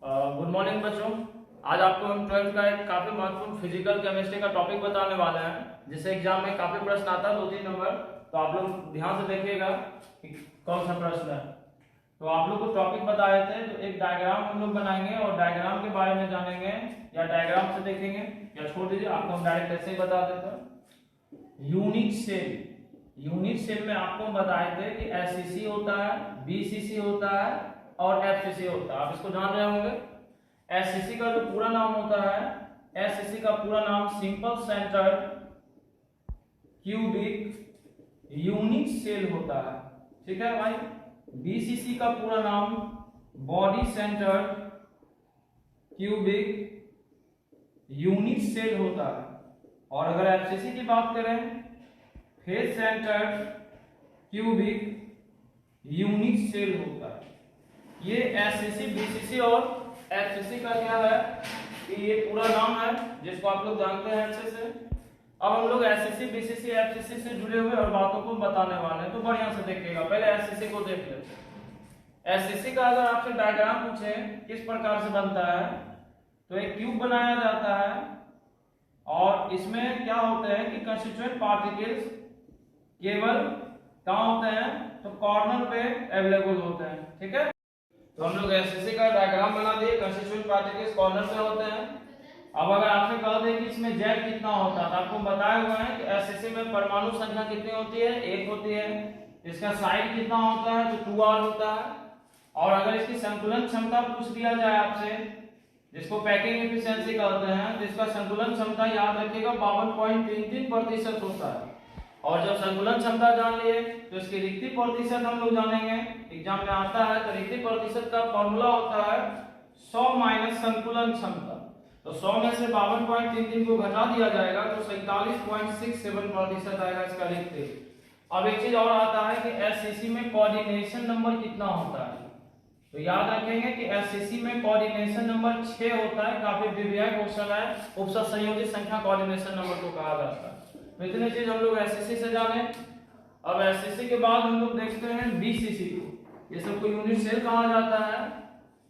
Good morning बच्चों। आज आपको हम 12th का एक काफी महत्वपूर्ण फिजिकल केमिस्ट्री का टॉपिक बताने वाले हैं, जिससे एग्जाम में काफी प्रश्न आता है 2-3 नंबर। तो आप लोग ध्यान से देखिएगा कि कौन सा प्रश्न है। तो आप लोग को टॉपिक बताए थे, तो एक डायग्राम हम लोग बनाएंगे और डायग्राम के बारे में जानेंगे, या डायग्राम से देखेंगे या छोड़ दीजिए, आपको हम डायरेक्ट ऐसे ही बता देते हैं। यूनिट सेल में आपको बताए थे कि एससीसी होता है, बीसीसी होता है और एफसीसी होता है। आप इसको जान रहे होंगे। एससीसी का जो पूरा नाम होता है, एससीसी का पूरा नाम simple centred cubic unit cell होता है, ठीक है भाई। बीसीसी का पूरा नाम body centred cubic unit cell होता है। और अगर एफसीसी की बात करें, face centred cubic unit cell होता है। ये एससीसी, बीसीसी और एफसीसी का क्या है कि ये पूरा नाम है, जिसको आप लोग जानते हैं अच्छे से। अब हम लोग एससीसी, बीसीसी, एफसीसी से जुड़े हुए और बातों को बताने वाले हैं, तो बढ़िया से देखिएगा। पहले एससीसी को देख लेते हैं। एससीसी का अगर आपसे डायग्राम पूछे किस प्रकार से बनता है, तो एक क्यूब बनाया जाता है और इसमें क्या होते हैं कि कंस्टिट्यूएंट पार्टिकल्स केवल कहाँ होते हैं, तो कॉर्नर पे अवेलेबल होते हैं, ठीक है। तो हम लोग एससीसी का डायग्राम बना दिए, कंस्टिट्यूएंट पार्टिकल्स कॉर्नर पे होते हैं। अब अगर आपसे कह दे कि इसमें जेड कितना होता है, तो आपको बताया हुआ है कि एससीसी में परमाणु संख्या कितनी होती है, 1 होती है। इसका साइज कितना होता है, तो 2r होता है। और अगर इसकी संतुलन क्षमता पूछ दिया जाए आपसे, जिसको पैकिंग एफिशिएंसी कहते हैं, जिसका संतुलन क्षमता याद रखिएगा 52.33% होता है। और जब संतुलन क्षमता जान लिए, तो इसकी रिक्ति प्रतिशत हम लोग जानेंगे, एग्जाम में आता है। तो रिक्ति प्रतिशत का फॉर्मूला होता है 100 माइनस संतुलन क्षमता। तो 100 में से 52.33 को घटा दिया जाएगा, तो 47.67% आएगा इसका रिक्ति। अब एक चीज और आता है कि एससीसी में कोऑर्डिनेशन नंबर कितना होता है। तो याद रखेंगे कि एससीसी में कोऑर्डिनेशन नंबर 6 होता है। काफी विभिन्न क्वेश्चन है, उपसद संयोजित संख्या कोऑर्डिनेशन नंबर को कहा जाता है। तो इतनी चीज हम लोग एससीसी से जाने। अब एससीसी के बाद हम लोग देखते हैं बीसीसी को। ये सबको यूनिट सेल कहा जाता है।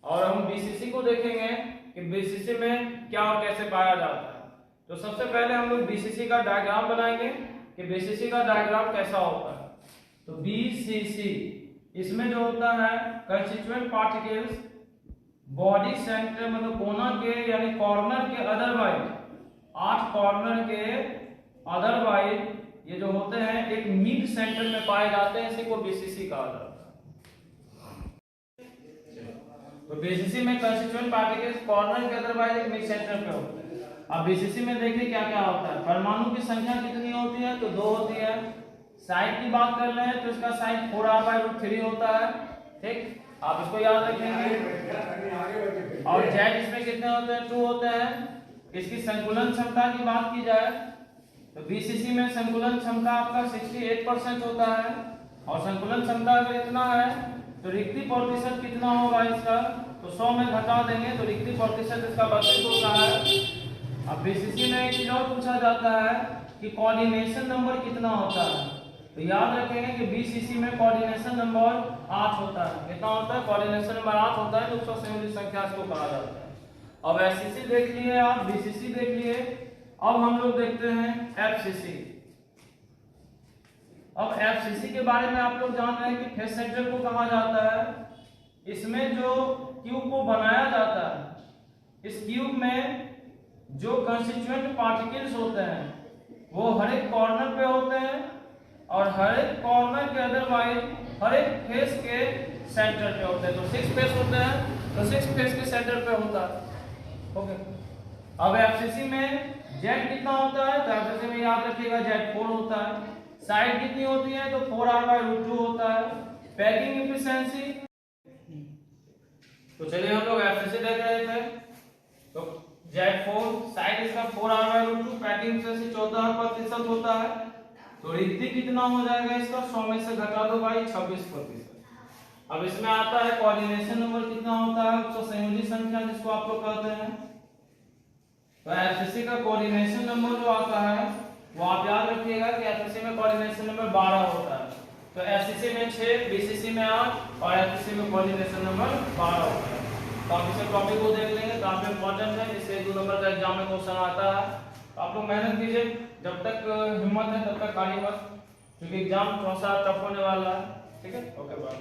और हम बीसीसी को देखेंगे कि बीसीसी में क्या और कैसे पाया जाता है। तो सबसे पहले हम लोग बीसीसी का डायग्राम बनाएंगे कि बीसीसी का डायग्राम कैसा होता है। तो बीसीसी, इसमें जो होता है कंस्टिट्यूएंट पार्टिकल्स बॉडी सेंटर मतलब कोना के यानी कॉर्नर के अदरवाइज 8 कॉर्नर के अदरवाइज ये जो होते हैं एक मिड सेंटर में पाए जाते हैं, इसी को बीसीसी कहा जाता है। तो बीसीसी में कंस्टिट्यूएंट पार्टिकल्स कॉर्नर के अदरवाइज एक मिड सेंटर पे होते हैं। अब बीसीसी में देखिए क्या क्या होता है। परमाणु की संख्या कितनी होती है, तो 2 होती है। साइड की बात कर रहे हैं तो इसका साइड 4r/√3 होता है, ठीक। आप इसको याद रखेंगे। और जेड इसमें कितने होते हैं, 2 होते हैं। इसकी संकुलन क्षमता की बात की जाए, तो बीसीसी में संकुलन क्षमता आपका 68% होता है। और संकुलन क्षमता अगर इतना है, तो रिक्ति प्रतिशत कितना होगा इसका, तो 100 में घटा देंगे तो रिक्ति प्रतिशत इसका 32 होता है। अब बीसीसी में एक चीज और पूछा जाता है कि कोऑर्डिनेशन नंबर कितना होता है। तो याद रखेंगे कि बीसीसी में कोऑर्डिनेशन नंबर 8 होता है। कितना होता है, कोऑर्डिनेशन नंबर 8 होता है, तो उपसद संयोजित संख्या इसको कहा जाता है। अब एससीसी देख लिए आप, बीसीसी देख लिए। अब हम लोग देखते हैं एफसीसी। अब एफसीसी के बारे में आप लोग जान रहे हैं कि फेस सेंटर को कहा जाता है। इसमें जो क्यूब को बनाया जाता है, इस क्यूब में जो कंस्टिट्यूएंट पार्टिकल्स होते हैं वो हर एक कॉर्नर पे होते हैं। और हर एक कॉर्नर के अदरवाइज हर एक फेस के सेंटर पे होते हैं। तो 6 फेस होते हैं, तो 6 फेस के सेंटर पे होता है, ओके। अब एफसीसी में जेड कितना होता है, तो एफसीसी में याद रखिएगा जेड 4 होता है। साइड कितनी होती है, तो 4r/√2 होता है। पैकिंग एफिशिएंसी, तो चलिए हम लोग एफसीसी देख रहे थे। तो जेड 4, साइड इसका 4r/√2, पैकिंग एफिशिएंसी 14% होता है। तो रिक्ति कितना हो जाएगा इसका, 100 में से घटा दो भाई 26%। अब इसमें आता है कोऑर्डिनेशन नंबर कितना होता है, तो संयोजित संख्या जिसको आप लोग कहते हैं। तो एफसीसी का कोऑर्डिनेशन नंबर जो आता है वो आप याद रखिएगा कि एफसीसी में कोऑर्डिनेशन नंबर 12 होता है। तो एफसीसी में 6, बीसीसी में 8 और एफसीसी में कोऑर्डिनेशन नंबर 12 होता है। काफी से टॉपिक को देख लेंगे, काफी इंपॉर्टेंट है, इससे 2 नंबर का एग्जाम में क्वेश्चन आता है। तो आप लोग मेहनत कीजिए, जब तक हिम्मत है तब तक हारिए मत, क्योंकि एग्जाम थोड़ा सा टफ होने वाला है। ठीक है, ओके बाय।